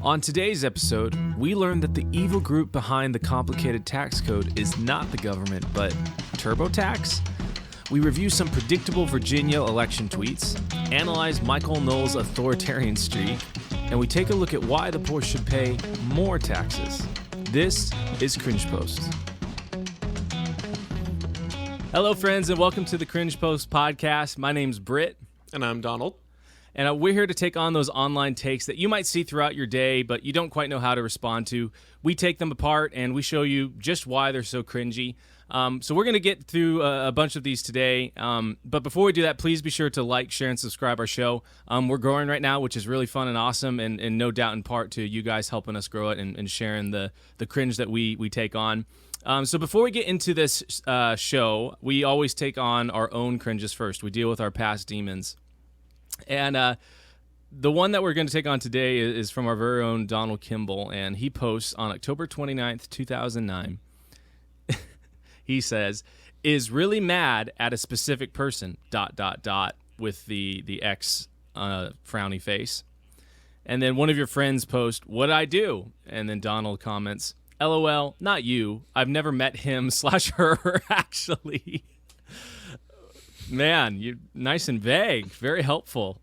On today's episode, we learn that the evil group behind the complicated tax code is not the government, but TurboTax. We review some predictable Virginia election tweets, analyze Michael Knowles' authoritarian streak, and we take a look at why the poor should pay more taxes. This is Cringe Post. Hello, friends, and welcome to the Cringe Post podcast. My name's Britt. And I'm Donald. And we're here to take on those online takes that you might see throughout your day, but you don't quite know how to respond to. We take them apart, and we show you just why they're so cringy. So we're going to get through a bunch of these today. But before we do that, please be sure to like, share, and subscribe our show. We're growing right now, which is really fun and awesome, and no doubt in part to you guys helping us grow it and sharing the cringe that we take on. So before we get into this show, we always take on our own cringes first. We deal with our past demons. And the one that we're going to take on today is from our very own Donald Kimball, and he posts on October 29th, 2009. He says, is really mad at a specific person, ... with the X frowny face. And then one of your friends posts, what'd I do? And then Donald comments, LOL, not you. I've never met him / her, actually. Man, you're nice and vague. Very helpful.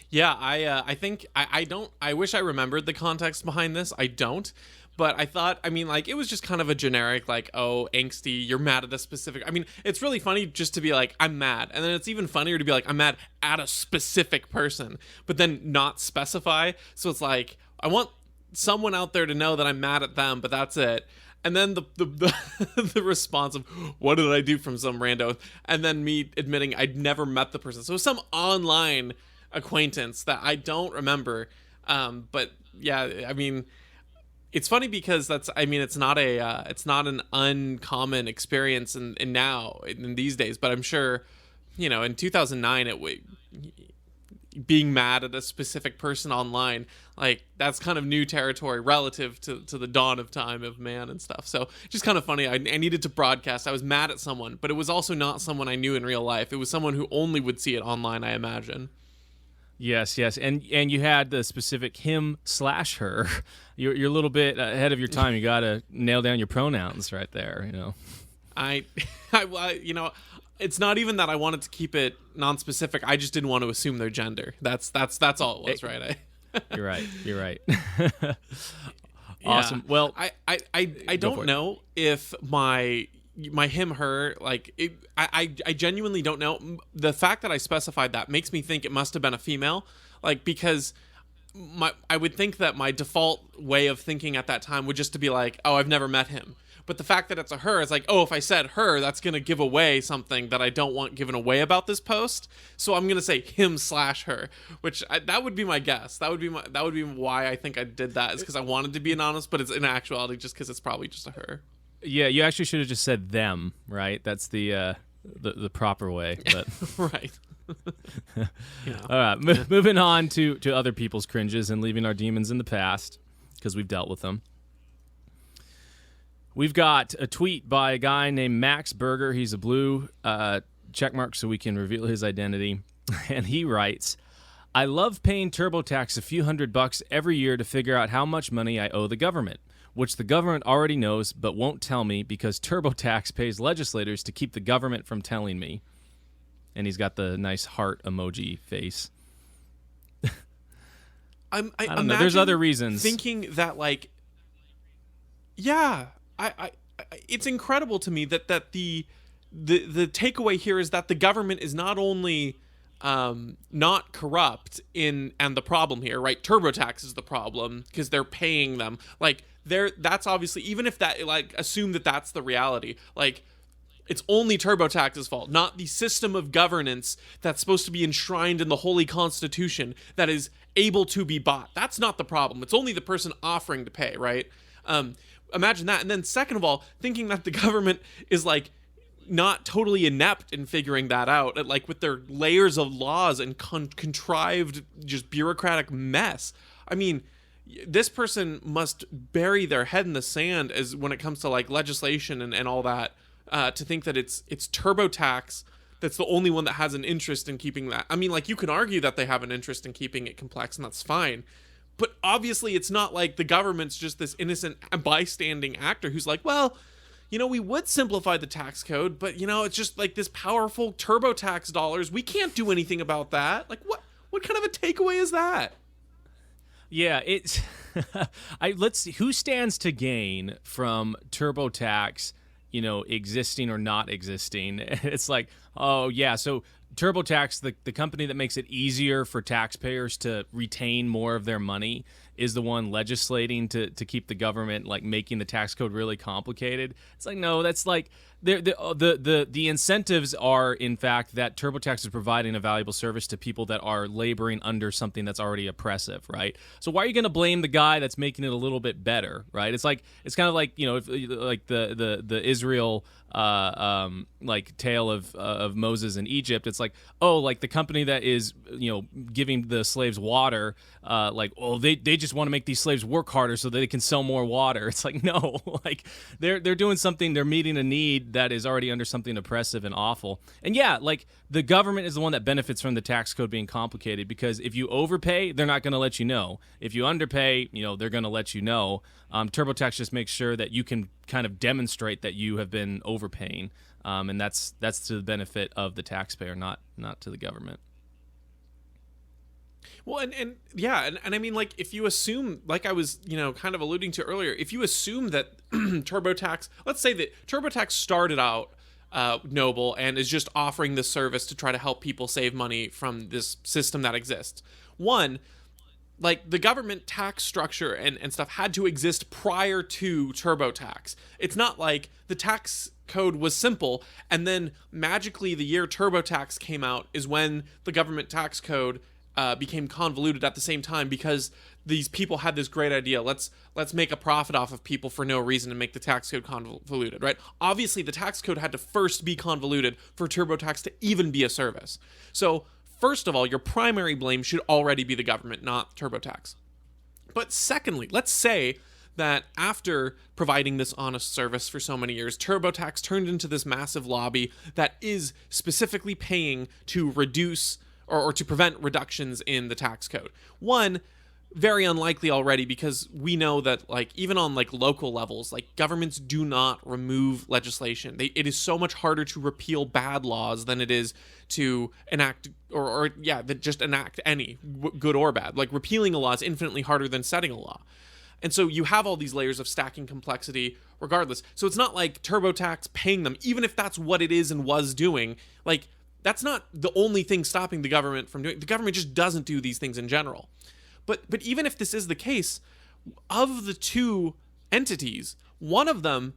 Yeah, I think I don't. I wish I remembered the context behind this. I don't. But I thought, it was just kind of a generic, oh, angsty, you're mad at a specific... it's really funny just to be like, I'm mad. And then it's even funnier to be like, I'm mad at a specific person, but then not specify. So it's like, I want someone out there to know that I'm mad at them, but that's it. And then the response of, what did I do from some rando? And then me admitting I'd never met the person. So some online acquaintance that I don't remember. But yeah, it's funny because it's not an uncommon experience in these days, but I'm sure, in 2009, being mad at a specific person online, that's kind of new territory relative to the dawn of time of man and stuff. So just kind of funny. I needed to broadcast. I was mad at someone, but it was also not someone I knew in real life. It was someone who only would see it online, I imagine. Yes. And you had the specific him / her. You're a little bit ahead of your time. You got to nail down your pronouns right there, I it's not even that I wanted to keep it non-specific. I just didn't want to assume their gender. That's all it was, right? You're right. Awesome. Yeah. Well, I don't know if my him her I genuinely don't know. The fact that I specified that makes me think it must have been a female, because I would think that my default way of thinking at that time would just to be like, oh, I've never met him. But the fact that it's a her is like, oh, if I said her, that's going to give away something that I don't want given away about this post. So I'm going to say him / her, which that would be my guess. That would be why I think I did that, is because I wanted to be anonymous, but it's in actuality just because it's probably just a her. Yeah, you actually should have just said them, right? That's the proper way. But right. All right, moving on to other people's cringes and leaving our demons in the past, because we've dealt with them. We've got a tweet by a guy named Max Berger. He's a blue checkmark, so we can reveal his identity. And he writes, I love paying TurboTax a few $100 every year to figure out how much money I owe the government, which the government already knows but won't tell me because TurboTax pays legislators to keep the government from telling me. And he's got the nice heart emoji face. I don't know. There's other reasons. Thinking that, yeah... I it's incredible to me that the takeaway here is that the government is not only not corrupt and the problem here, right? TurboTax is the problem because they're paying them. That's obviously, even if that, assume that that's the reality, it's only TurboTax's fault, not the system of governance that's supposed to be enshrined in the Holy Constitution that is able to be bought. That's not the problem. It's only the person offering to pay, right? Imagine that. And then second of all, thinking that the government is not totally inept in figuring that out, with their layers of laws and contrived just bureaucratic mess. This person must bury their head in the sand as when it comes to legislation and all that, to think that it's TurboTax that's the only one that has an interest in keeping that. I mean, like, you can argue that they have an interest in keeping it complex, and that's fine. But obviously, it's not like the government's just this innocent bystanding actor who's like, well, we would simplify the tax code, but, it's just like this powerful TurboTax dollars. We can't do anything about that. Like, what kind of a takeaway is that? Yeah, it's let's see who stands to gain from TurboTax, existing or not existing. It's like, oh yeah, so TurboTax, the company that makes it easier for taxpayers to retain more of their money, is the one legislating to keep the government like making the tax code really complicated. It's like, no, that's like the incentives are in fact that TurboTax is providing a valuable service to people that are laboring under something that's already oppressive, right? So why are you going to blame the guy that's making it a little bit better, right? It's kind of like if, like the Israel like tale of Moses in Egypt. It's like, oh, like the company that is giving the slaves water, like, oh, they just want to make these slaves work harder so that they can sell more water. It's like, no, like they're doing something, they're meeting a need that is already under something oppressive and awful. And yeah, like the government is the one that benefits from the tax code being complicated, because if you overpay, they're not going to let you know. If you underpay, they're going to let you know. TurboTax just makes sure that you can kind of demonstrate that you have been overpaying, and that's to the benefit of the taxpayer, not to the government. Well, and I mean, like, if you assume, like I was, kind of alluding to earlier, if you assume that TurboTax, let's say that TurboTax started out noble and is just offering this service to try to help people save money from this system that exists. One, like, the government tax structure and stuff had to exist prior to TurboTax. It's not like the tax code was simple and then magically the year TurboTax came out is when the government tax code became convoluted at the same time, because these people had this great idea. Let's make a profit off of people for no reason and make the tax code convoluted, right? Obviously, the tax code had to first be convoluted for TurboTax to even be a service. So, first of all, your primary blame should already be the government, not TurboTax. But secondly, let's say that after providing this honest service for so many years, TurboTax turned into this massive lobby that is specifically paying to reduce or to prevent reductions in the tax code. One, very unlikely already, because we know that, like, even on like local levels, like, governments do not remove legislation. It is so much harder to repeal bad laws than it is to enact just enact any, good or bad. Like, repealing a law is infinitely harder than setting a law. And so you have all these layers of stacking complexity regardless. So it's not like TurboTax paying them, even if that's what it is and was doing, like, that's not the only thing stopping the government from doing. The government just doesn't do these things in general. But even if this is the case, of the two entities, one of them,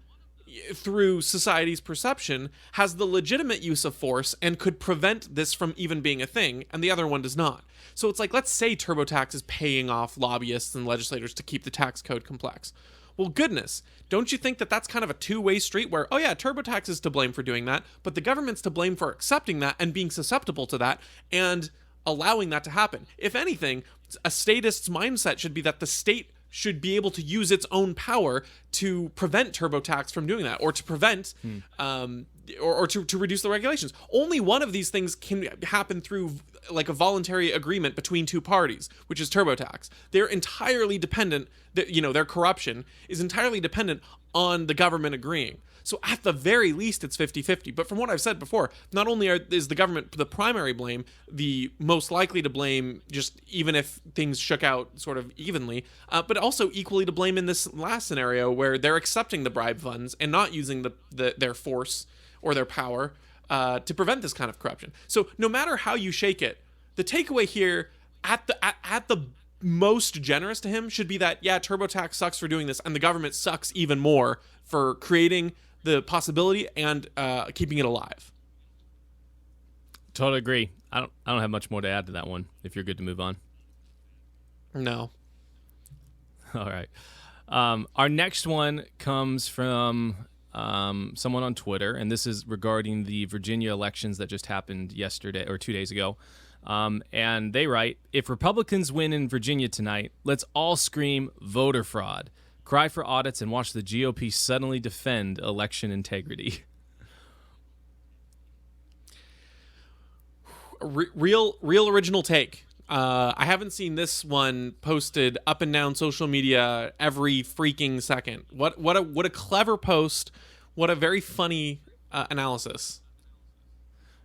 through society's perception, has the legitimate use of force and could prevent this from even being a thing, and the other one does not. So it's like, let's say TurboTax is paying off lobbyists and legislators to keep the tax code complex. Well, goodness, don't you think that that's kind of a two-way street where, oh yeah, TurboTax is to blame for doing that, but the government's to blame for accepting that and being susceptible to that and allowing that to happen? If anything, a statist's mindset should be that the state should be able to use its own power to prevent TurboTax from doing that, or to prevent, or to reduce the regulations. Only one of these things can happen through like a voluntary agreement between two parties, which is TurboTax. They're entirely dependent, their corruption is entirely dependent on the government agreeing. So at the very least, it's 50-50. But from what I've said before, not only is the government the primary blame, the most likely to blame, just even if things shook out sort of evenly, but also equally to blame in this last scenario where they're accepting the bribe funds and not using their force or their power to prevent this kind of corruption. So no matter how you shake it, the takeaway here at the most generous to him should be that, yeah, TurboTax sucks for doing this, and the government sucks even more for creating the possibility and keeping it alive. Totally agree. I don't have much more to add to that one. If you're good to move on. No. All right. Our next one comes from someone on Twitter, and this is regarding the Virginia elections that just happened yesterday or 2 days ago. And they write, if Republicans win in Virginia tonight, let's all scream voter fraud, cry for audits, and watch the GOP suddenly defend election integrity. real original take. I haven't seen this one posted up and down social media every freaking second. What a clever post. What a very funny analysis.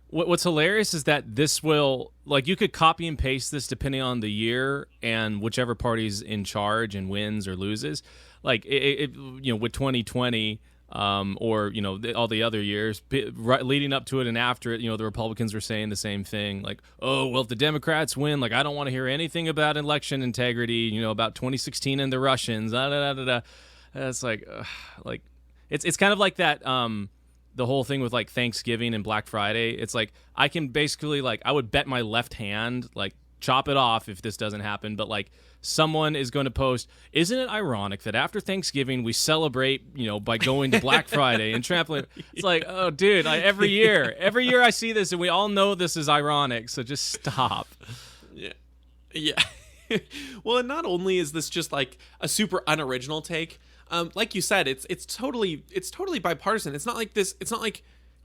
What's hilarious is that this will, like, you could copy and paste this depending on the year and whichever party's in charge and wins or loses. Like, with 2020, or all the other years leading up to it and after it, the Republicans were saying the same thing, like, oh well, if the Democrats win, like, I don't want to hear anything about election integrity, about 2016 and the Russians. It's like it's kind of like that. The whole thing with like Thanksgiving and Black Friday. It's like I can basically, like, I would bet my left hand, like, chop it off if this doesn't happen, but like someone is going to post, isn't it ironic that after Thanksgiving we celebrate, by going to Black Friday and trampling? It's like, oh dude, every year I see this and we all know this is ironic, so just stop. Yeah. Well, and not only is this just like a super unoriginal take, like you said, it's totally bipartisan. It's not like this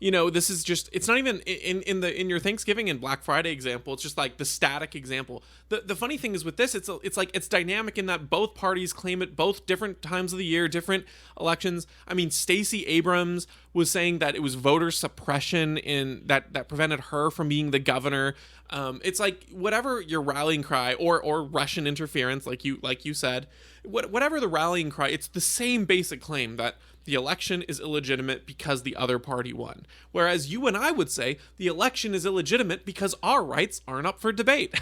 this is just, it's not even in your Thanksgiving and Black Friday example. It's just like the static example. The funny thing is with this, it's dynamic in that both parties claim it both different times of the year, different elections. I mean, Stacey Abrams was saying that it was voter suppression that prevented her from being the governor. It's like whatever your rallying cry or Russian interference, like you said, whatever the rallying cry, it's the same basic claim that the election is illegitimate because the other party won. Whereas you and I would say the election is illegitimate because our rights aren't up for debate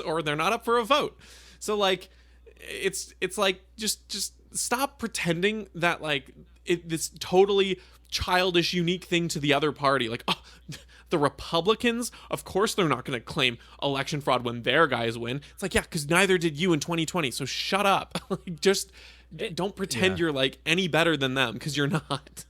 or they're not up for a vote. So like, it's like, just stop pretending that like this totally childish, unique thing to the other party. Like, oh, the Republicans, of course they're not going to claim election fraud when their guys win. It's like, yeah, because neither did you in 2020. So shut up. Just don't pretend you're like any better than them, because you're not.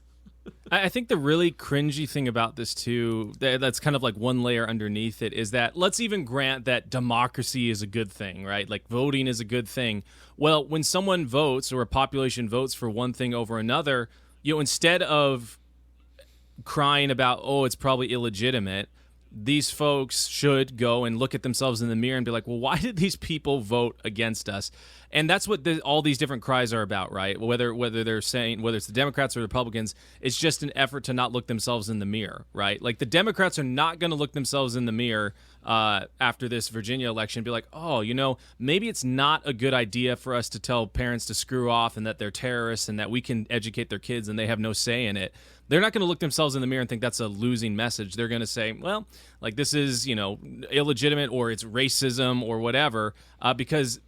I think the really cringy thing about this too, that's kind of like one layer underneath it, is that let's even grant that democracy is a good thing, right? Like voting is a good thing. Well, when someone votes or a population votes for one thing over another, instead of crying about, oh, it's probably illegitimate, these folks should go and look at themselves in the mirror and be like, well, why did these people vote against us? And that's what all these different cries are about, right? Whether they're saying, whether it's the Democrats or the Republicans, it's just an effort to not look themselves in the mirror, right? Like the Democrats are not going to look themselves in the mirror after this Virginia election and be like, oh, maybe it's not a good idea for us to tell parents to screw off and that they're terrorists and that we can educate their kids and they have no say in it. They're not going to look themselves in the mirror and think that's a losing message. They're going to say, well, like this is, illegitimate, or it's racism or whatever, because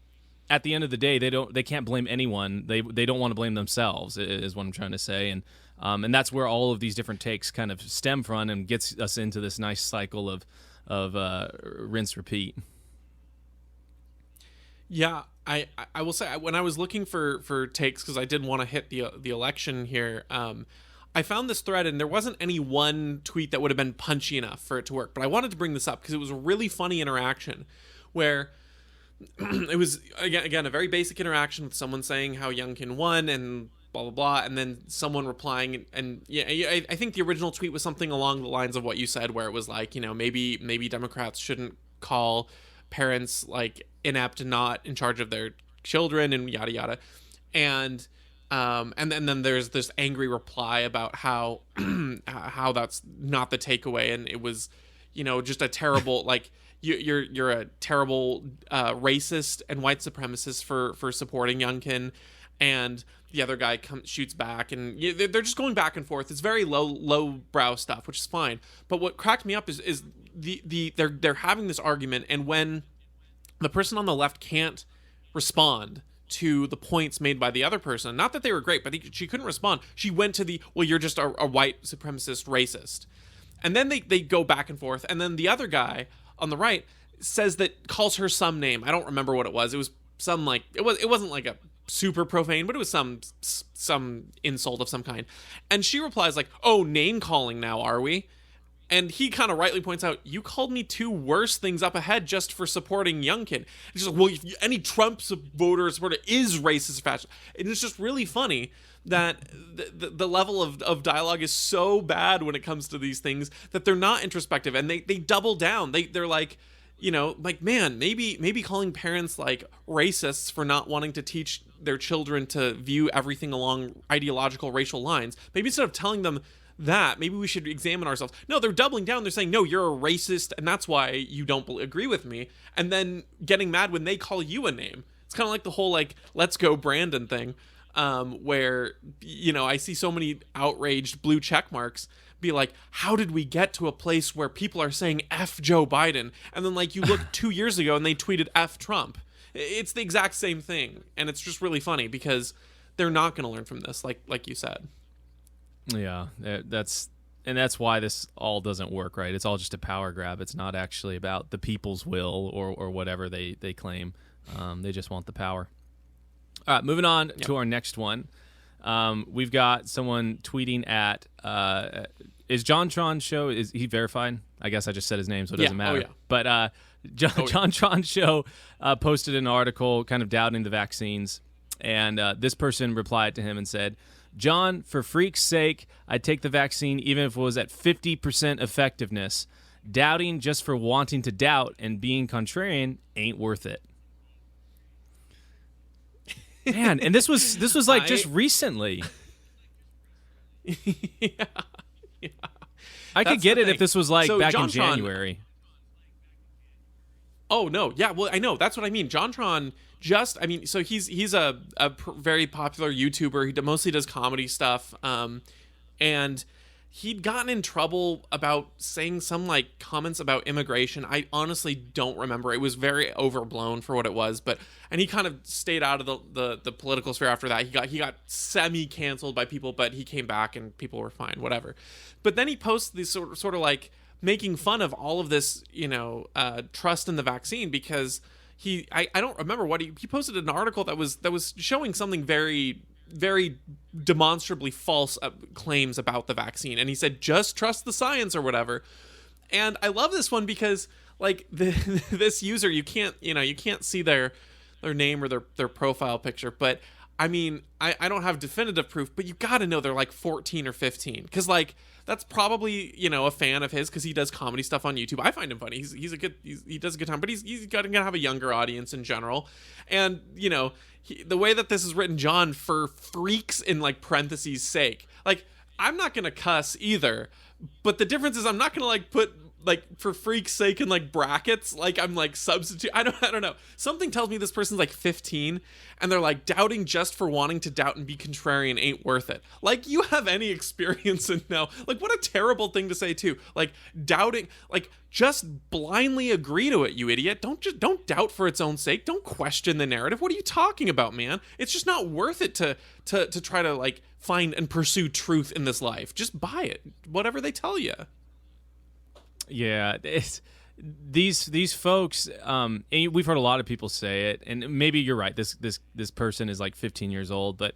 at the end of the day, they can't blame anyone. They don't want to blame themselves, is what I'm trying to say. And that's where all of these different takes kind of stem from and gets us into this nice cycle of rinse, repeat. Yeah, I will say, when I was looking for takes, because I did want to hit the election here, I found this thread and there wasn't any one tweet that would have been punchy enough for it to work. But I wanted to bring this up because it was a really funny interaction where it was, again, a very basic interaction with someone saying how Youngkin won and blah, blah, blah. And then someone replying. And yeah, I think the original tweet was something along the lines of what you said, where it was like, maybe Democrats shouldn't call parents like inept and not in charge of their children and yada, yada. And then there's this angry reply about how that's not the takeaway, and it was, just a terrible like you're a terrible racist and white supremacist for supporting Youngkin, and the other guy shoots back, and they're just going back and forth. It's very low brow stuff, which is fine. But what cracked me up is they're having this argument, and when the person on the left can't respond to the points made by the other person, not that they were great, but she couldn't respond. She went to well, you're just a white supremacist racist. And then they go back and forth. And then the other guy on the right calls her some name. I don't remember what it was. It was some like, it wasn't like a super profane, but it was some insult of some kind. And she replies like, oh, name calling now, are we? And he kind of rightly points out, you called me two worse things up ahead just for supporting Youngkin. It's just like, well, any Trump voter supporter is racist or fascist. And it's just really funny that the level of dialogue is so bad when it comes to these things that they're not introspective, and they double down. They're like, like, man, maybe calling parents like racists for not wanting to teach their children to view everything along ideological racial lines. Maybe instead of telling them that, maybe we should examine ourselves. No, they're doubling down. They're saying, no, you're a racist, and that's why you don't agree with me. And then getting mad when they call you a name. It's kind of like the whole, like, let's go Brandon thing, where, I see so many outraged blue check marks be like, how did we get to a place where people are saying F Joe Biden? And then, like, you look 2 years ago and they tweeted F Trump. It's the exact same thing. And it's just really funny because they're not going to learn from this, like you said. Yeah, that's why this all doesn't work, right? It's all just a power grab. It's not actually about the people's will or whatever they claim. They just want the power. All right, moving on to our next one. We've got someone tweeting at is Jontron show, is he verified? I guess I just said his name, so it doesn't matter. Oh, yeah. But Jontron show posted an article kind of doubting the vaccines, and this person replied to him and said, John, for freak's sake, I'd take the vaccine even if it was at 50% effectiveness. Doubting just for wanting to doubt and being contrarian ain't worth it. Man, and this was like just recently. Yeah. I could get it if this was like back in January. Oh no, yeah, well I know, that's what I mean. Jontron so he's a very popular YouTuber. He mostly does comedy stuff, and he'd gotten in trouble about saying some like comments about immigration. I honestly don't remember. It was very overblown for what it was, and he kind of stayed out of the political sphere after that. He got semi-canceled by people, but he came back and people were fine, whatever. But then he posts these sort of like making fun of all of this, trust in the vaccine, because I don't remember what he posted an article that was showing something very, very demonstrably false claims about the vaccine, and he said just trust the science or whatever. And I love this one because like this user, you can't see their name or their profile picture, but I mean, I don't have definitive proof, but you got to know they're like 14 or 15, because like that's probably a fan of his, because he does comedy stuff on YouTube. I find him funny. He does a good time, but he's gonna have a younger audience in general. And the way that this is written, John, for freaks in like parentheses sake, like I'm not gonna cuss either, but the difference is I'm not gonna like put like for freak's sake in like brackets, like I'm like substitute. I don't know. Something tells me this person's like 15 and they're like, doubting just for wanting to doubt and be contrarian ain't worth it. Like, you have any experience in now? Like, what a terrible thing to say too. Like, doubting, like, just blindly agree to it, you idiot. Don't doubt for its own sake. Don't question the narrative. What are you talking about, man? It's just not worth it to try to like find and pursue truth in this life. Just buy it, whatever they tell you. Yeah, it's these folks, and we've heard a lot of people say it, and maybe you're right. This person is like 15 years old, but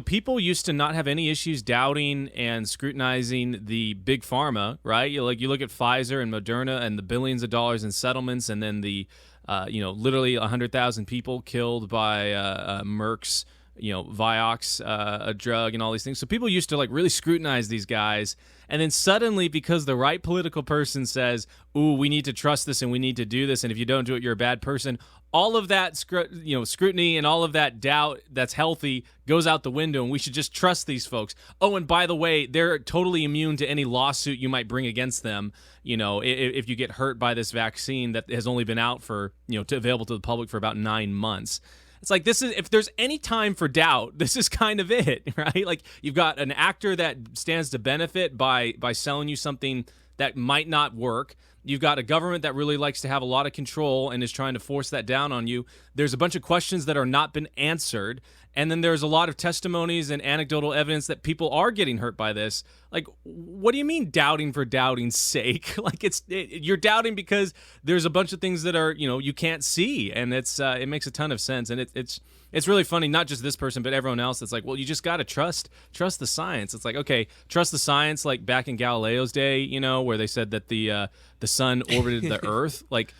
people used to not have any issues doubting and scrutinizing the big pharma, right? You look at Pfizer and Moderna and the billions of dollars in settlements, and then the literally 100,000 people killed by Merck's Vioxx, a drug, and all these things. So people used to like really scrutinize these guys. And then suddenly, because the right political person says, ooh, we need to trust this and we need to do this, and if you don't do it, you're a bad person, all of that scrutiny and all of that doubt that's healthy goes out the window, and we should just trust these folks. Oh, and by the way, they're totally immune to any lawsuit you might bring against them, if you get hurt by this vaccine that has only been out for, available to the public for about 9 months. It's like, this is, if there's any time for doubt, this is kind of it, right? Like, you've got an actor that stands to benefit by selling you something that might not work. You've got a government that really likes to have a lot of control and is trying to force that down on you. There's a bunch of questions that are not been answered. And then there's a lot of testimonies and anecdotal evidence that people are getting hurt by this. Like, what do you mean doubting for doubting's sake? Like, you're doubting because there's a bunch of things that are, you can't see, and it makes a ton of sense. And it's really funny, not just this person, but everyone else that's like, well, you just got to trust the science. It's like, okay, trust the science, like back in Galileo's day, where they said that the sun orbited the earth. Like,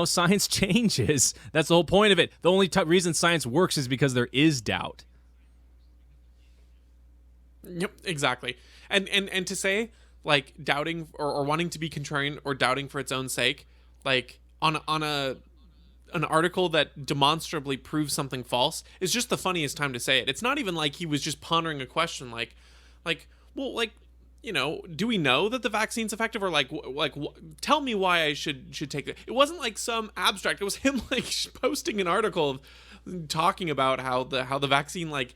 science changes. That's the whole point of it. The only reason science works is because there is doubt. Yep, exactly. And to say like doubting or wanting to be contrarian or doubting for its own sake, like on an article that demonstrably proves something false is just the funniest time to say it. It's not even like he was just pondering a question well, like, you know, do we know that the vaccine's effective, or tell me why I should take it. It wasn't like some abstract. It was him like posting an article talking about how the vaccine, like,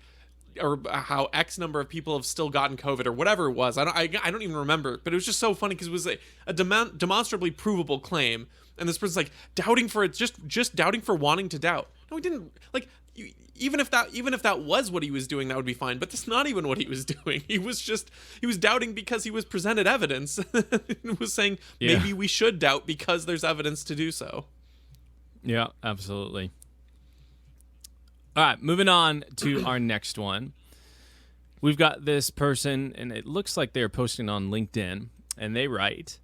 or how X number of people have still gotten COVID or whatever it was. I don't even remember, but it was just so funny because it was a demonstrably provable claim, and this person's like doubting for it, just doubting for wanting to doubt. No, he didn't. Like, even if that was what he was doing, that would be fine. But that's not even what he was doing. He was doubting because he was presented evidence. It was saying maybe we should doubt because there's evidence to do so. Yeah, absolutely. All right, moving on to our next one. We've got this person, and it looks like they're posting on LinkedIn, and they write,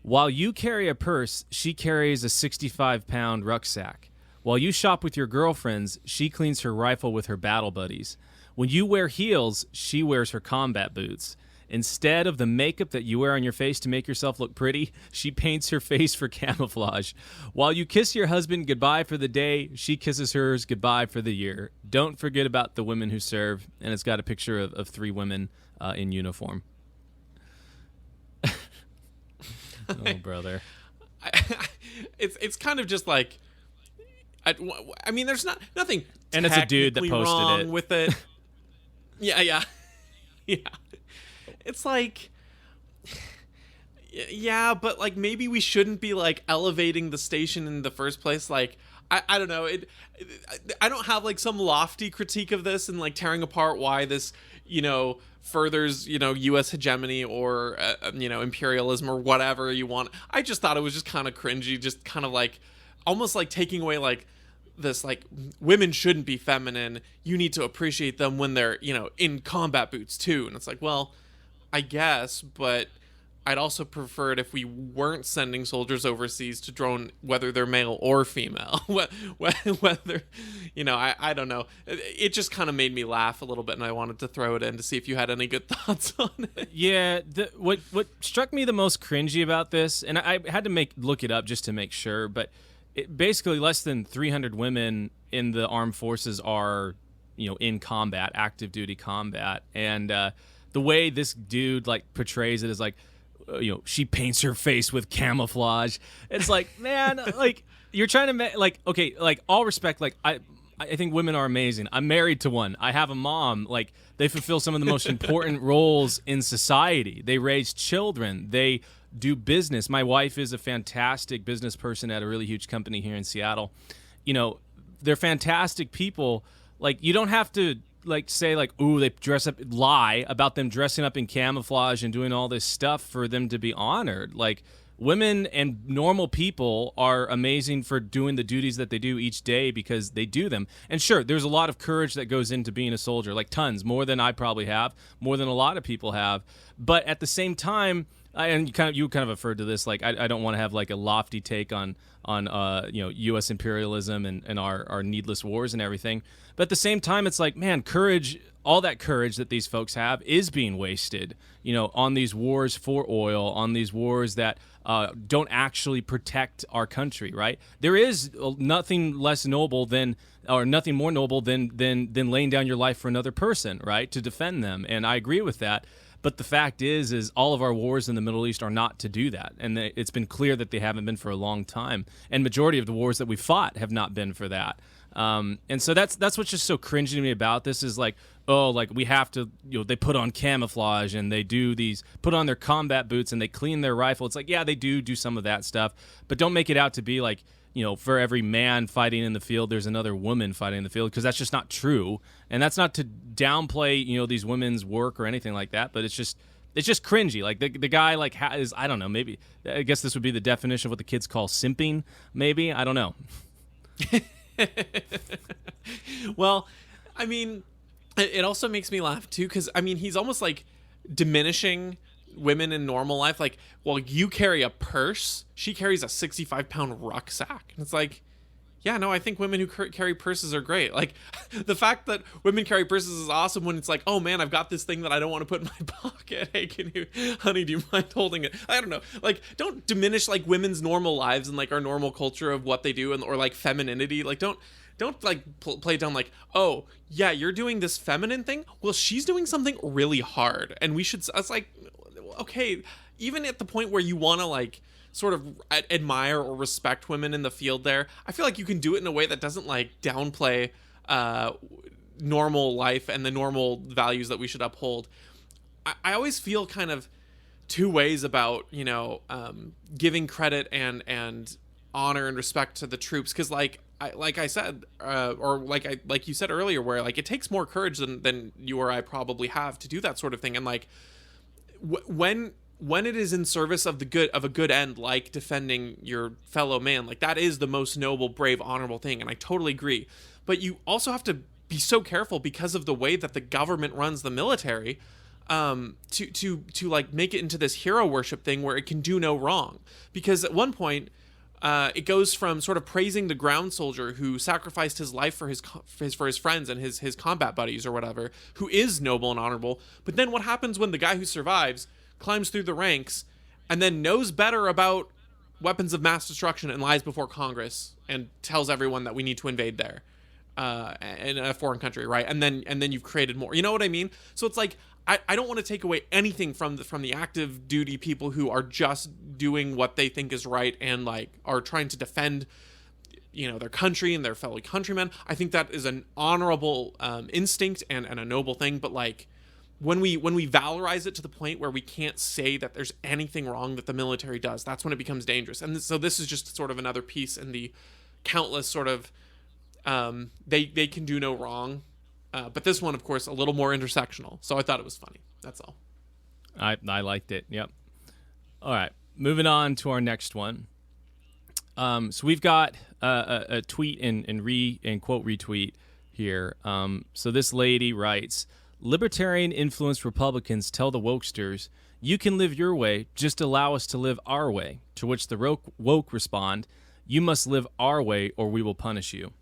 "While you carry a purse, she carries a 65-pound rucksack. While you shop with your girlfriends, she cleans her rifle with her battle buddies. When you wear heels, she wears her combat boots. Instead of the makeup that you wear on your face to make yourself look pretty, she paints her face for camouflage. While you kiss your husband goodbye for the day, she kisses hers goodbye for the year. Don't forget about the women who serve." And it's got a picture of 3 women in uniform. Oh, brother. It's kind of just like, I mean, there's nothing. And it's a dude that posted wrong it with it. Yeah. It's like, yeah, but like maybe we shouldn't be like elevating the station in the first place. Like, I don't know. I don't have like some lofty critique of this and like tearing apart why this, you know, furthers, you know, U.S. hegemony or, you know, imperialism or whatever you want. I just thought it was just kind of cringy, just kind of like almost like taking away like this, like, women shouldn't be feminine. You need to appreciate them when they're, you know, in combat boots too. And it's like, well, I guess, but I'd also prefer it if we weren't sending soldiers overseas to drone, whether they're male or female. Whether, you know, I don't know. It just kind of made me laugh a little bit, and I wanted to throw it in to see if you had any good thoughts on it. Yeah, what struck me the most cringy about this, and I had to look it up just to make sure, but basically less than 300 women in the armed forces are, you know, in combat, active duty combat, and the way this dude like portrays it is like, you know, she paints her face with camouflage. It's like, man, like, you're trying to like, okay, like, all respect, like, I think women are amazing. I'm married to one. I have a mom. Like, they fulfill some of the most important roles in society. They raise children. They do business. My wife is a fantastic business person at a really huge company here in Seattle. You know, they're fantastic people. Like, you don't have to like say like, ooh, they lie about them dressing up in camouflage and doing all this stuff for them to be honored. Like, women and normal people are amazing for doing the duties that they do each day because they do them. And sure, there's a lot of courage that goes into being a soldier, like tons, more than I probably have, more than a lot of people have. But at the same time, and you kind of referred to this, like, I don't want to have like a lofty take on you know, U.S. imperialism and our needless wars and everything. But at the same time, it's like, man, courage, all that courage that these folks have is being wasted, you know, on these wars for oil, on these wars that don't actually protect our country, right? There is nothing less noble than, or nothing more noble than laying down your life for another person, right, to defend them. And I agree with that. But the fact is all of our wars in the Middle East are not to do that. And it's been clear that they haven't been for a long time. And majority of the wars that we fought have not been for that. And so that's what's just so cringy to me about this is like, oh, like, we have to, you know, they put on camouflage and they put on their combat boots and they clean their rifle. It's like, yeah, they do some of that stuff, but don't make it out to be like, you know, for every man fighting in the field, there's another woman fighting in the field, because that's just not true. And that's not to downplay, you know, these women's work or anything like that, but it's just cringy. Like, the guy, like, is, I don't know, maybe, I guess this would be the definition of what the kids call simping, maybe, I don't know. Well, I mean, it also makes me laugh too, because I mean, he's almost like diminishing women in normal life. Like, well, you carry a purse, she carries a 65-pound rucksack, and it's like, yeah, no, I think women who carry purses are great. Like, the fact that women carry purses is awesome when it's like, oh man, I've got this thing that I don't want to put in my pocket. Hey, honey, do you mind holding it? I don't know. Like, don't diminish like women's normal lives and like our normal culture of what they do, and or like femininity. Like, don't like play it down like, oh yeah, you're doing this feminine thing. Well, she's doing something really hard, and we should. It's like, okay, even at the point where you want to like sort of admire or respect women in the field there, I feel like you can do it in a way that doesn't like downplay normal life and the normal values that we should uphold. I always feel kind of two ways about, you know, giving credit and honor and respect to the troops, because like I said, or like you said earlier, where like it takes more courage than you or I probably have to do that sort of thing. And like when it is in service of a good end, like defending your fellow man, like that is the most noble, brave, honorable thing. And I totally agree. But you also have to be so careful because of the way that the government runs the military, to like make it into this hero worship thing where it can do no wrong. Because at one point, it goes from sort of praising the ground soldier who sacrificed his life for his friends and his combat buddies or whatever, who is noble and honorable. But then what happens when the guy who survives climbs through the ranks and then knows better about weapons of mass destruction and lies before Congress and tells everyone that we need to invade there, in a foreign country, right? And then you've created more. You know what I mean? So it's like, I don't want to take away anything from the active duty people who are just doing what they think is right and like are trying to defend, you know, their country and their fellow countrymen. I think that is an honorable instinct and a noble thing. But like, when we valorize it to the point where we can't say that there's anything wrong that the military does, that's when it becomes dangerous. And so this is just sort of another piece in the countless sort of they can do no wrong. But this one, of course, a little more intersectional. So I thought it was funny. That's all. I liked it. Yep. All right. Moving on to our next one. So we've got a tweet and quote retweet here. So this lady writes, "Libertarian influenced Republicans tell the wokesters, you can live your way, just allow us to live our way. To which the woke respond, you must live our way or we will punish you."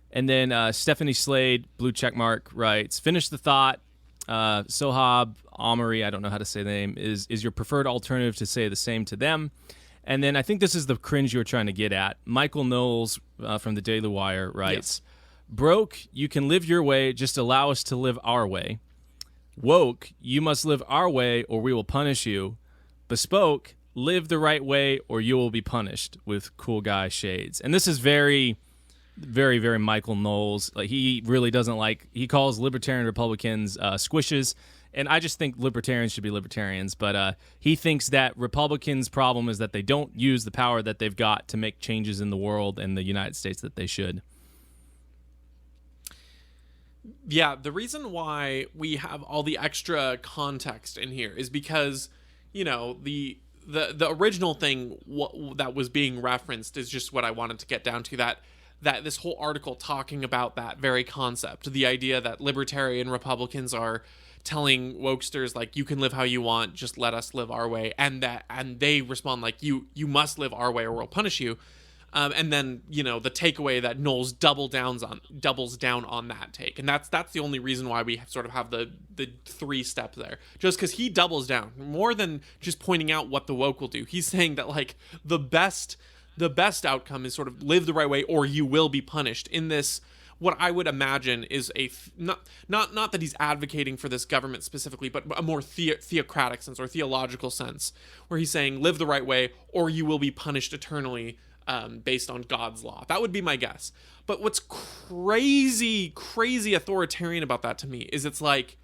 And then Stephanie Slade, blue checkmark, writes, "Finish the thought. Sohab Omari, I don't know how to say the name, is your preferred alternative to say the same to them." And then I think this is the cringe you were trying to get at. Michael Knowles from the Daily Wire writes, yes. "Broke, you can live your way, just allow us to live our way. Woke, you must live our way or we will punish you. Bespoke, live the right way or you will be punished," with cool guy shades. And this is very, very, very Michael Knowles. Like, he really doesn't like, he calls libertarian Republicans squishes. And I just think libertarians should be libertarians. But he thinks that Republicans' problem is that they don't use the power that they've got to make changes in the world and the United States that they should. Yeah, the reason why we have all the extra context in here is because, you know, the original thing that was being referenced is just what I wanted to get down to, that this whole article talking about that very concept, the idea that libertarian Republicans are telling wokesters like, you can live how you want, just let us live our way, and they respond like, you must live our way or we'll punish you. And then, you know, the takeaway that Knowles doubles down on that take. And that's the only reason why we sort of have the 3-step there. Just because he doubles down more than just pointing out what the woke will do. He's saying that like the best outcome is sort of live the right way or you will be punished in this, what I would imagine is not that he's advocating for this government specifically, but a more theocratic sense or theological sense, where he's saying live the right way or you will be punished eternally, based on God's law. That would be my guess. But what's crazy authoritarian about that to me is it's like,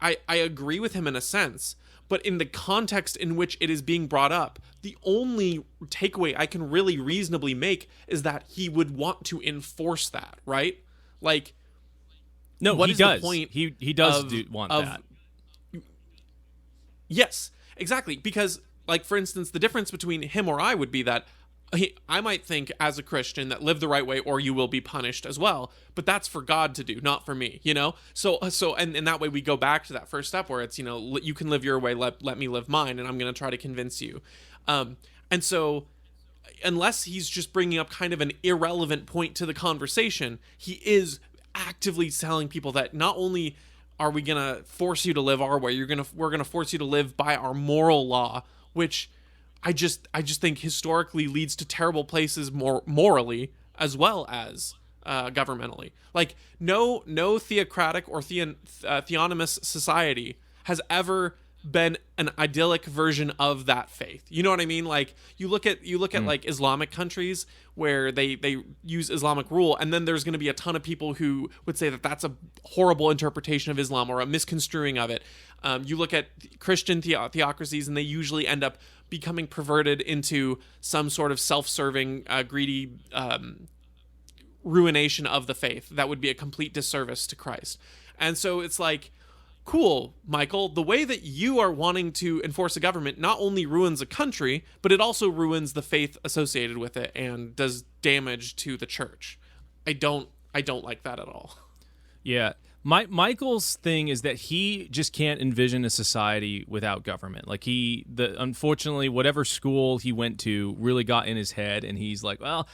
I agree with him in a sense, but in the context in which it is being brought up, the only takeaway I can really reasonably make is that he would want to enforce that, right? Like, no, what he is does. The point he does want that. Yes, exactly. Because, like, for instance, the difference between him or I would be that I might think as a Christian that live the right way or you will be punished as well, but that's for God to do, not for me, you know? So and that way we go back to that first step where it's, you know, you can live your way, let me live mine, and I'm going to try to convince you. And so unless he's just bringing up kind of an irrelevant point to the conversation, he is actively telling people that not only are we gonna force you to live our way, we're gonna force you to live by our moral law, which I just think historically leads to terrible places more morally as well as governmentally. Like no theocratic or theonomous society has ever been an idyllic version of that faith. You know what I mean? Like you look at like Islamic countries where they use Islamic rule, and then there's going to be a ton of people who would say that that's a horrible interpretation of Islam or a misconstruing of it. You look at Christian theocracies, and they usually end up becoming perverted into some sort of self-serving, greedy ruination of the faith that would be a complete disservice to Christ. And so it's like, cool, Michael, the way that you are wanting to enforce a government not only ruins a country, but it also ruins the faith associated with it and does damage to the church. I don't like that at all. Yeah. Michael's thing is that he just can't envision a society without government. Like unfortunately, whatever school he went to really got in his head, and he's like, well,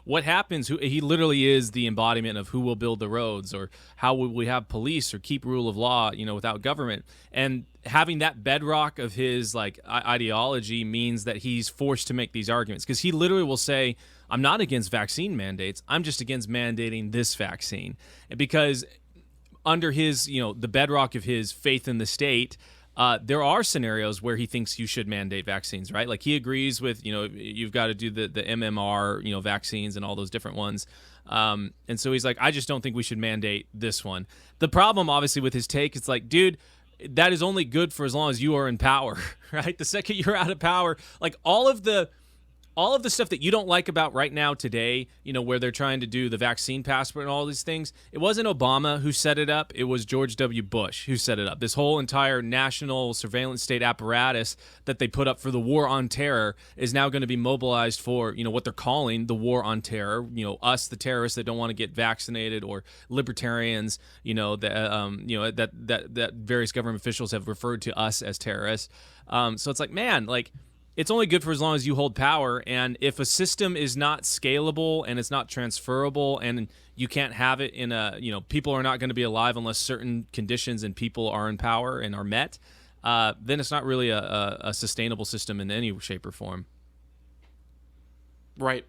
what happens? He literally is the embodiment of who will build the roads, or how will we have police or keep rule of law, without government. And having that bedrock of his like ideology means that he's forced to make these arguments, because he literally will say, I'm not against vaccine mandates. I'm just against mandating this vaccine. And because under his, the bedrock of his faith in the state, there are scenarios where he thinks you should mandate vaccines, right? Like he agrees with, you've got to do the MMR, vaccines and all those different ones. And so he's like, I just don't think we should mandate this one. The problem, obviously, with his take, it's like, dude, that is only good for as long as you are in power, right? The second you're out of power, like all of the stuff that you don't like about right now today, where they're trying to do the vaccine passport and all these things, it wasn't Obama who set it up. It was George W. Bush who set it up. This whole entire national surveillance state apparatus that they put up for the war on terror is now going to be mobilized for, what they're calling the war on terror. Us, the terrorists that don't want to get vaccinated, or libertarians, that various government officials have referred to us as terrorists. So it's like, man, like, it's only good for as long as you hold power. And if a system is not scalable and it's not transferable, and you can't have it in people are not going to be alive unless certain conditions and people are in power and are met, then it's not really a sustainable system in any shape or form. Right.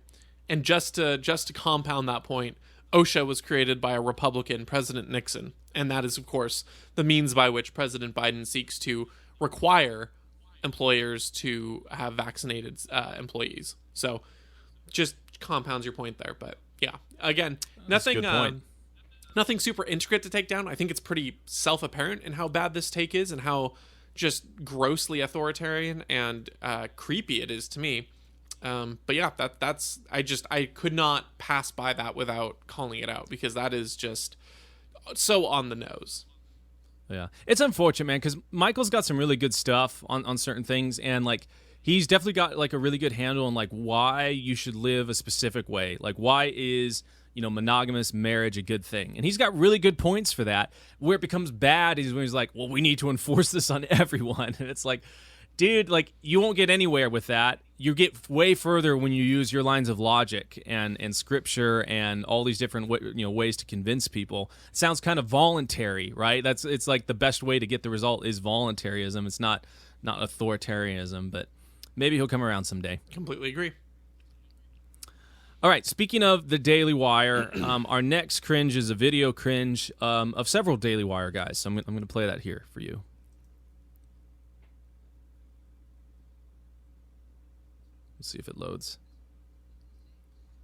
And just to compound that point, OSHA was created by a Republican, President Nixon. And that is, of course, the means by which President Biden seeks to require employers to have vaccinated employees. So just compounds your point there. But yeah, again, nothing super intricate to take down. I think it's pretty self-apparent in how bad this take is and how just grossly authoritarian and creepy it is to me. But yeah, I could not pass by that without calling it out, because that is just so on the nose. Yeah, it's unfortunate, man, because Michael's got some really good stuff on certain things, and like he's definitely got like a really good handle on like why you should live a specific way. Like, why is monogamous marriage a good thing? And he's got really good points for that. Where it becomes bad is when he's like, well, we need to enforce this on everyone, and it's like, dude, like you won't get anywhere with that. You get way further when you use your lines of logic and scripture and all these different ways to convince people. It sounds kind of voluntary, right? It's like the best way to get the result is voluntarism. It's not authoritarianism, but maybe he'll come around someday. Completely agree. All right, speaking of the Daily Wire, our next cringe is a video cringe of several Daily Wire guys. So I'm going to play that here for you. Let's see if it loads.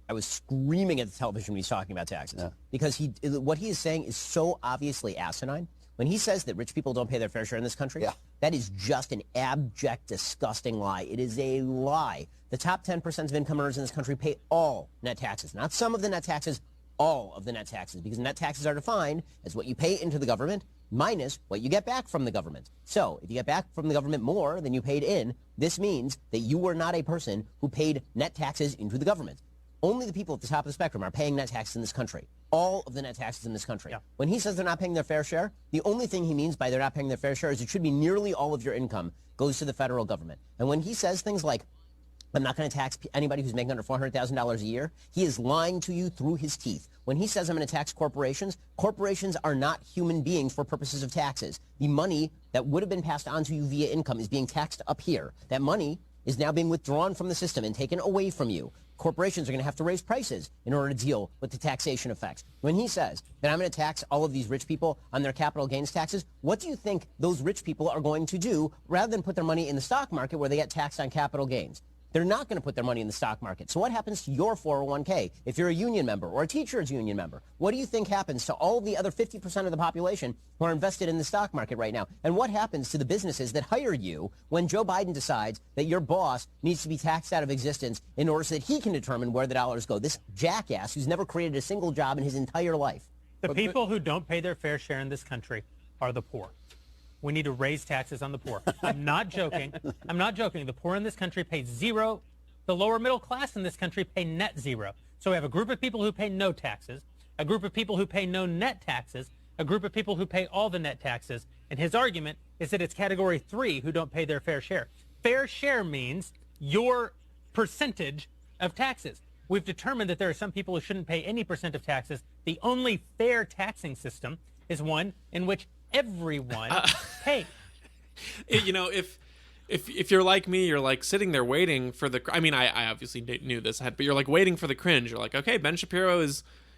I was screaming at the television when he's talking about taxes, because what he is saying is so obviously asinine. When he says that rich people don't pay their fair share in this country, that is just an abject, disgusting lie. It is a lie. The top 10% of income earners in this country pay all net taxes, not some of the net taxes, all of the net taxes, because net taxes are defined as what you pay into the government minus what you get back from the government. So if you get back from the government more than you paid in, this means that you were not a person who paid net taxes into the government. Only the people at the top of the spectrum are paying net taxes in this country. All of the net taxes in this country. Yeah. When he says they're not paying their fair share, the only thing he means by they're not paying their fair share is it should be nearly all of your income goes to the federal government. And when he says things like, I'm not going to tax anybody who's making under $400,000 a year. He is lying to you through his teeth. When he says I'm going to tax corporations, corporations are not human beings for purposes of taxes. The money that would have been passed on to you via income is being taxed up here. That money is now being withdrawn from the system and taken away from you. Corporations are going to have to raise prices in order to deal with the taxation effects. When he says that I'm going to tax all of these rich people on their capital gains taxes, what do you think those rich people are going to do rather than put their money in the stock market where they get taxed on capital gains? They're not going to put their money in the stock market. So what happens to your 401k if you're a union member or a teacher's union member? What do you think happens to all the other 50% of the population who are invested in the stock market right now? And what happens to the businesses that hire you when Joe Biden decides that your boss needs to be taxed out of existence in order so that he can determine where the dollars go? This jackass who's never created a single job in his entire life. The people who don't pay their fair share in this country are the poor. We need to raise taxes on the poor. I'm not joking. I'm not joking. The poor in this country pay zero. The lower middle class in this country pay net zero. So we have a group of people who pay no taxes, a group of people who pay no net taxes, a group of people who pay all the net taxes. And his argument is that it's category 3 who don't pay their fair share. Fair share means your percentage of taxes. We've determined that there are some people who shouldn't pay any percent of taxes. The only fair taxing system is one in which everyone pays. You know, if you're like me, you're like sitting there waiting for the. I mean, I obviously knew this ahead, but you're like waiting for the cringe. You're like, okay, Ben Shapiro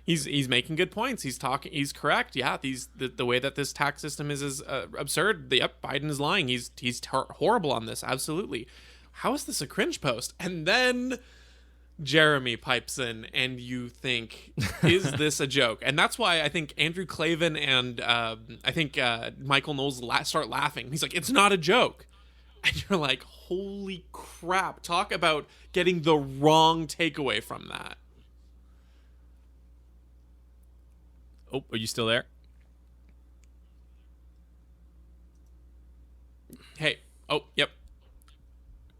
he's making good points. He's correct. Yeah, the way that this tax system is absurd. Yep, Biden is lying. He's horrible on this. Absolutely. How is this a cringe post? And then Jeremy pipes in, and you think, is this a joke? And that's why I think Andrew Klavan and I think Michael Knowles start laughing. He's like, it's not a joke. And you're like, holy crap. Talk about getting the wrong takeaway from that. Oh, are you still there? Hey. Oh, yep.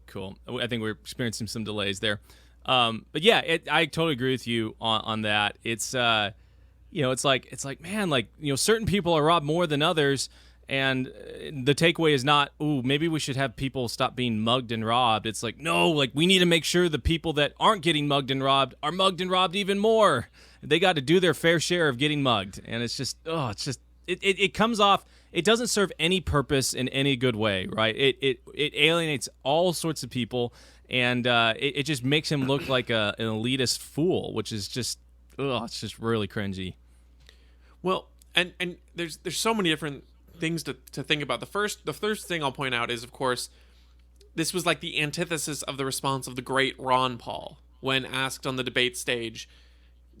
Cool. I think we're experiencing some delays there. But yeah, I totally agree with you on that. It's it's like man, like, certain people are robbed more than others, and the takeaway is not, ooh, maybe we should have people stop being mugged and robbed. It's like, no, like we need to make sure the people that aren't getting mugged and robbed are mugged and robbed even more. They got to do their fair share of getting mugged, and it comes off. It doesn't serve any purpose in any good way, right? It alienates all sorts of people. And it just makes him look like an elitist fool, which is just, it's just really cringy. Well, and there's so many different things to think about. The first thing I'll point out is, of course, this was like the antithesis of the response of the great Ron Paul when asked on the debate stage,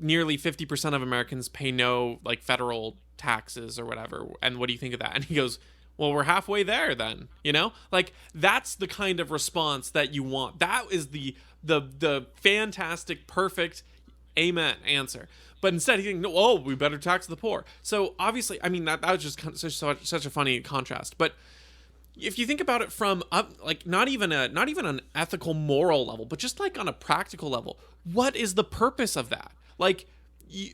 nearly 50% of Americans pay no like federal taxes or whatever. And what do you think of that? And he goes, well, we're halfway there then, like that's the kind of response that you want. That is the fantastic, perfect amen answer. But instead he's thinking, oh, we better tax the poor. So obviously, I mean, that was just such a funny contrast. But if you think about it from not even an ethical, moral level, but just like on a practical level, what is the purpose of that? Like,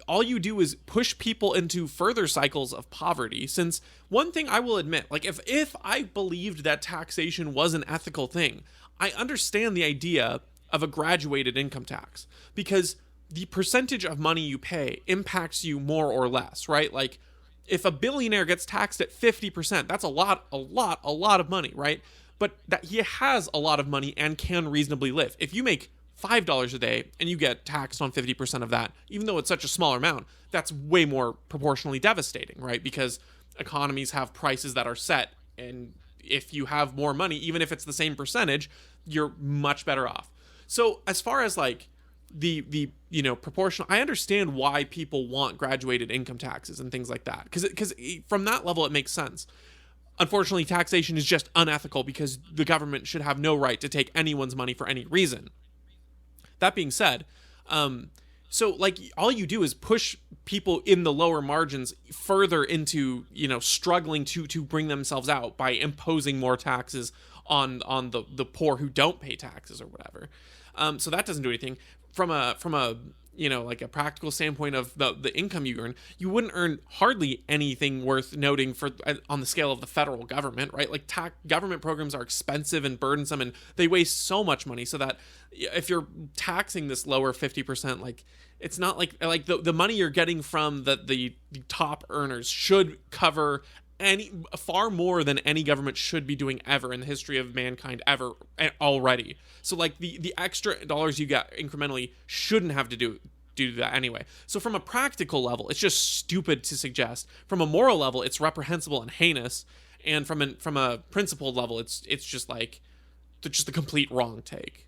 all you do is push people into further cycles of poverty. Since one thing I will admit, like if I believed that taxation was an ethical thing, I understand the idea of a graduated income tax, because the percentage of money you pay impacts you more or less, right? Like if a billionaire gets taxed at 50%, that's a lot of money, right? But that he has a lot of money and can reasonably live. If you make $5 a day and you get taxed on 50% of that, even though it's such a smaller amount, that's way more proportionally devastating, right? Because economies have prices that are set, and if you have more money, even if it's the same percentage, you're much better off. So as far as like the proportional, I understand why people want graduated income taxes and things like that, because from that level it makes sense. Unfortunately, taxation is just unethical because the government should have no right to take anyone's money for any reason. That being said, so like all you do is push people in the lower margins further into, struggling to bring themselves out by imposing more taxes on the poor who don't pay taxes or whatever. So that doesn't do anything. From a like a practical standpoint of the income you earn, you wouldn't earn hardly anything worth noting for on the scale of the federal government, right? Like government programs are expensive and burdensome, and they waste so much money, so that if you're taxing this lower 50%, like it's not like the money you're getting from the top earners should cover far more than any government should be doing ever in the history of mankind ever already. So like the extra dollars you get incrementally shouldn't have to do that anyway. So from a practical level, it's just stupid to suggest. From a moral level, it's reprehensible and heinous. And from a principled level, it's just like just a complete wrong take.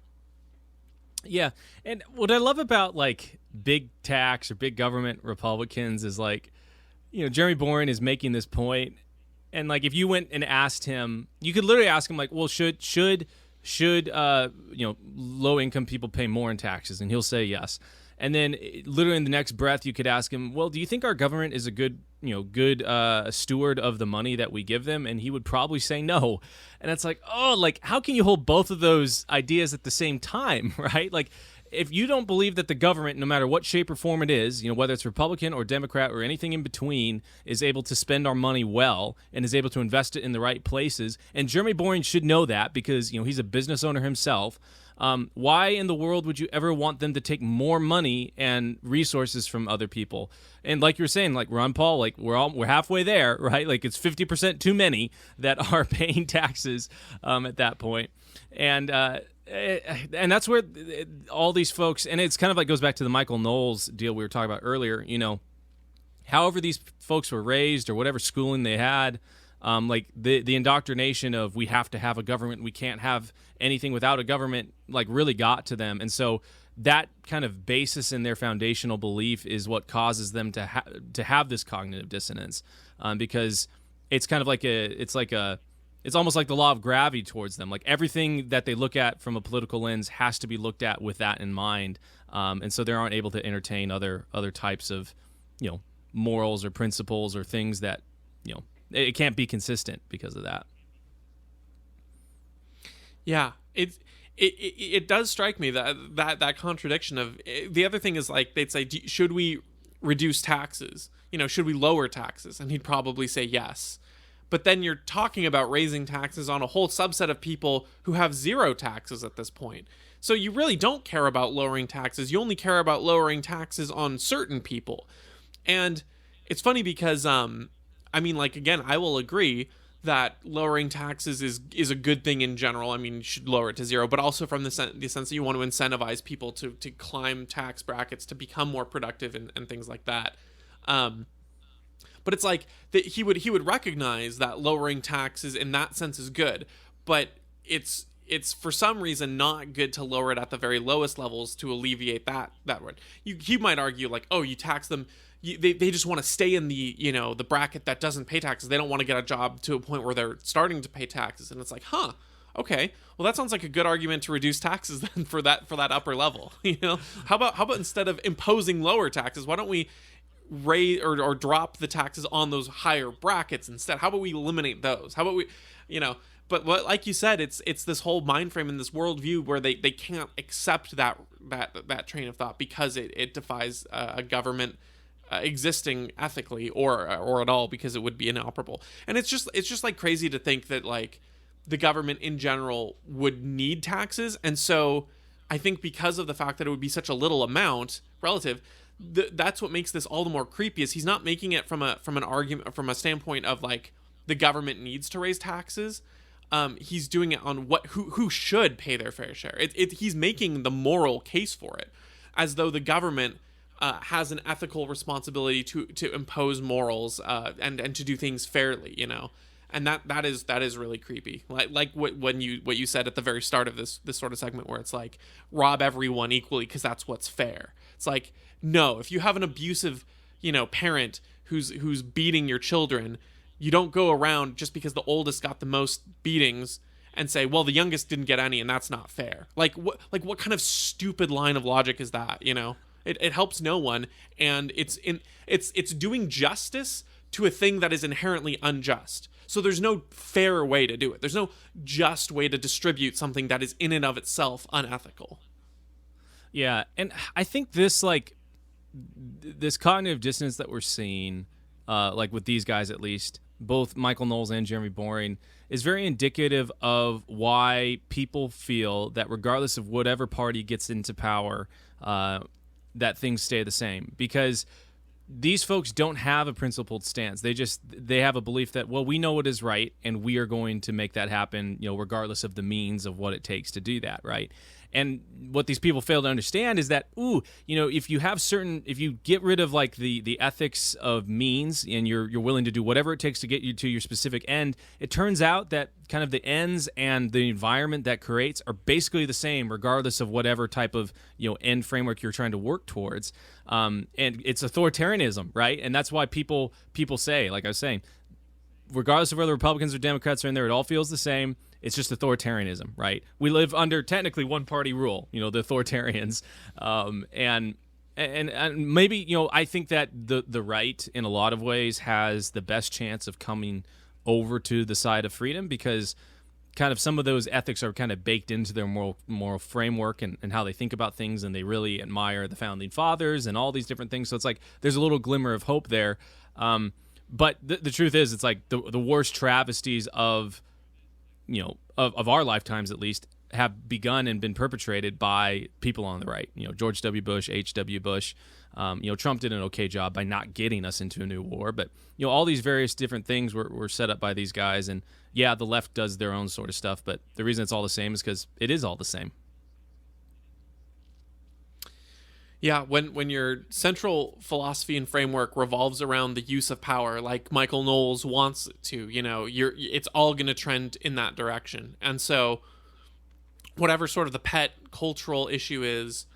Yeah. And what I love about like big tax or big government Republicans is like, Jeremy Boring is making this point, and like if you went and asked him, you could literally ask him like, well, should low income people pay more in taxes, and he'll say yes. And then literally in the next breath, you could ask him, well, do you think our government is a good steward of the money that we give them? And he would probably say no. And it's like, oh, like how can you hold both of those ideas at the same time, right? Like, if you don't believe that the government, no matter what shape or form it is, whether it's Republican or Democrat or anything in between, is able to spend our money well and is able to invest it in the right places, and Jeremy Boring should know that because, he's a business owner himself, why in the world would you ever want them to take more money and resources from other people? And like you were saying, like Ron Paul, like we're halfway there, right? Like it's 50% too many that are paying taxes at that point. And that's where all these folks, and it's kind of like goes back to the Michael Knowles deal we were talking about earlier, however these folks were raised or whatever schooling they had, like the indoctrination of we have to have a government, we can't have anything without a government, like really got to them. And so that kind of basis in their foundational belief is what causes them to have this cognitive dissonance, because it's kind of like it's almost like the law of gravity towards them. Like everything that they look at from a political lens has to be looked at with that in mind. And so they aren't able to entertain other types of, morals or principles or things that, it can't be consistent because of that. Yeah, it does strike me that contradiction of the other thing is like they'd say, should we reduce taxes? Should we lower taxes? And he'd probably say yes. But then you're talking about raising taxes on a whole subset of people who have zero taxes at this point. So you really don't care about lowering taxes. You only care about lowering taxes on certain people. And it's funny because, again, I will agree that lowering taxes is a good thing in general. I mean, you should lower it to zero, but also from the sense that you want to incentivize people to climb tax brackets, to become more productive and things like that. But it's like that he would recognize that lowering taxes in that sense is good, but it's for some reason not good to lower it at the very lowest levels to alleviate that one. You might argue like, oh, you tax them, they just want to stay in the the bracket that doesn't pay taxes. They don't want to get a job to a point where they're starting to pay taxes, and it's like, okay, well that sounds like a good argument to reduce taxes then for that upper level. How about instead of imposing lower taxes, why don't we raise or drop the taxes on those higher brackets instead? How about we eliminate those? How about we, but what, like you said, it's this whole mind frame and this worldview where they can't accept that train of thought because it defies a government existing ethically or at all, because it would be inoperable. And it's just like crazy to think that like the government in general would need taxes. And so I think because of the fact that it would be such a little amount relative, that's what makes this all the more creepy. Is he's not making it from an argument, from a standpoint of like the government needs to raise taxes. He's doing it on who should pay their fair share. He's making the moral case for it, as though the government has an ethical responsibility to impose morals and to do things fairly, and that is really creepy. Like what you said at the very start of this sort of segment, where it's like rob everyone equally because that's what's fair. It's like, no, if you have an abusive parent who's beating your children, you don't go around just because the oldest got the most beatings and say, well, the youngest didn't get any and that's not fair. Like what kind of stupid line of logic is that? It helps no one, and it's doing justice to a thing that is inherently unjust. So there's no fair way to do it. There's no just way to distribute something that is in and of itself unethical. Yeah, and I think this, like, this cognitive dissonance that we're seeing, like with these guys at least, both Michael Knowles and Jeremy Boring, is very indicative of why people feel that regardless of whatever party gets into power, that things stay the same. Because these folks don't have a principled stance. They have a belief that, well, we know what is right, and we are going to make that happen, regardless of the means of what it takes to do that, right? And what these people fail to understand is that, if you get rid of like the ethics of means, and you're willing to do whatever it takes to get you to your specific end, it turns out that kind of the ends and the environment that creates are basically the same, regardless of whatever type of end framework you're trying to work towards. And it's authoritarianism, right? And that's why people say, like I was saying, regardless of whether Republicans or Democrats are in there, it all feels the same. It's just authoritarianism, right? We live under technically one-party rule, the authoritarians, and maybe I think that the right in a lot of ways has the best chance of coming over to the side of freedom, because kind of some of those ethics are kind of baked into their moral framework and how they think about things, and they really admire the founding fathers and all these different things. So it's like there's a little glimmer of hope there, but the truth is, it's like the worst travesties of our lifetimes, at least, have begun and been perpetrated by people on the right. George W. Bush, H.W. Bush. Trump did an okay job by not getting us into a new war, but all these various different things were set up by these guys. And yeah, the left does their own sort of stuff, but the reason it's all the same is because it is all the same. Yeah, when your central philosophy and framework revolves around the use of power, like Michael Knowles wants it to, it's all going to trend in that direction. And so whatever sort of the pet cultural issue is,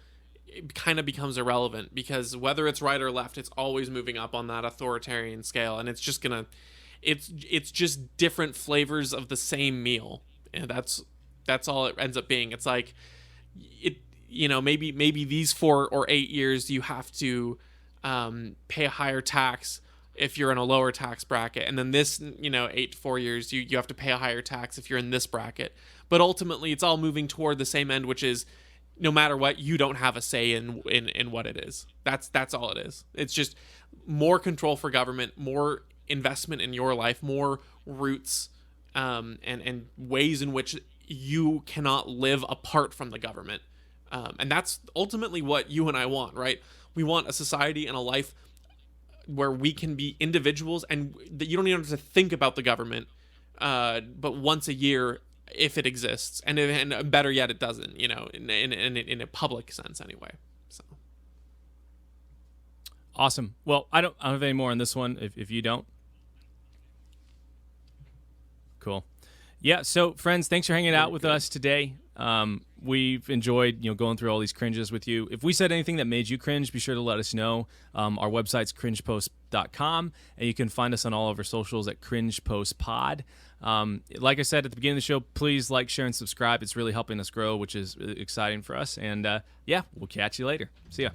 it kind of becomes irrelevant, because whether it's right or left, it's always moving up on that authoritarian scale, and it's just just different flavors of the same meal. And that's all it ends up being. It's like maybe these 4 or 8 years you have to pay a higher tax if you're in a lower tax bracket, and then this 8 to 4 years you have to pay a higher tax if you're in this bracket. But ultimately it's all moving toward the same end, which is no matter what, you don't have a say in what it is. That's all it is. It's just more control for government, more investment in your life, more roots, and ways in which you cannot live apart from the government. And that's ultimately what you and I want, right? We want a society and a life where we can be individuals, and that you don't even have to think about the government, but once a year, if it exists, and better yet, it doesn't, in a public sense anyway. So awesome. Well, I don't have any more on this one. If you don't, cool. Yeah. So friends, thanks for hanging out with us today. We've enjoyed, going through all these cringes with you. If we said anything that made you cringe, be sure to let us know. Our website's cringepost.com, and you can find us on all of our socials at cringepostpod. Like I said at the beginning of the show, please like, share, and subscribe. It's really helping us grow, which is exciting for us. And we'll catch you later. See ya.